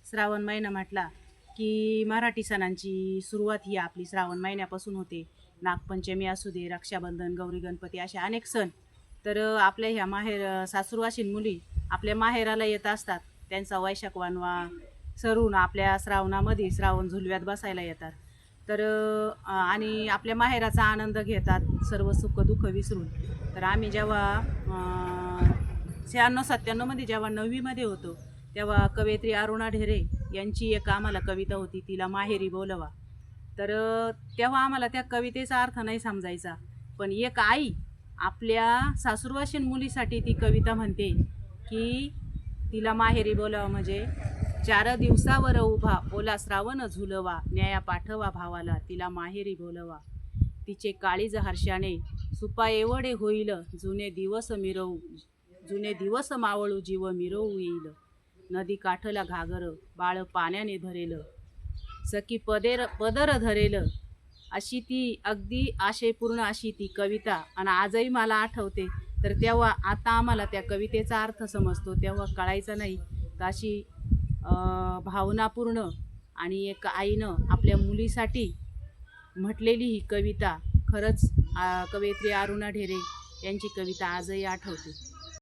श्रावण महिना म्हटला की मराठी सणांची सुरुवात ही आपली श्रावण महिन्यापासून होते. नागपंचमी असू दे, रक्षाबंधन, गौरी गणपती असे अनेक सण. तर आपल्या ह्या सासूरवाशीन मुली आपल्या माहेराला येत असतात. त्यांचा वैशाख वानवा सरून आपल्या श्रावणामध्ये श्रावण झुलव्यात बसायला येतात. तर आणि आपल्या माहेराचा आनंद घेतात सर्व सुखदुःख विसरून. तर आम्ही जेव्हा 96-97मध्ये जेव्हा 9वीमध्ये होतो तेव्हा कवयित्री अरुणा ढेरे यांची एक आम्हाला कविता होती, तिला माहेरी बोलवा. तर तेव्हा आम्हाला त्या कवितेचा अर्थ नाही समजायचा, पण एक आई आपल्या सासूरवाशीन मुलीसाठी ती कविता म्हणते की तिला माहेरी बोलावा म्हणजे 4 दिवसावर उभा ओला श्रावण झुलवा, न्याया पाठवा भावाला तिला माहेरी बोलवा. तिचे काळीज हर्षाने सुपा एवढे होईल, जुने दिवस मावळू जीव मिरवू येईल. नदी काठला घागर बाळ पाण्याने भरेल, सखी पदर धरेल. अशी ती अगदी आशयपूर्ण अशी ती कविता आणि आजही मला आठवते. तर तेव्हा आता आम्हाला त्या कवितेचा अर्थ समजतो, तेव्हा कळायचा नाही. तर अशी भावनापूर्ण आणि एक आईनं आपल्या मुलीसाठी म्हटलेली ही कविता खरंच कवयित्री अरुणा ढेरे यांची कविता आजही आठवते.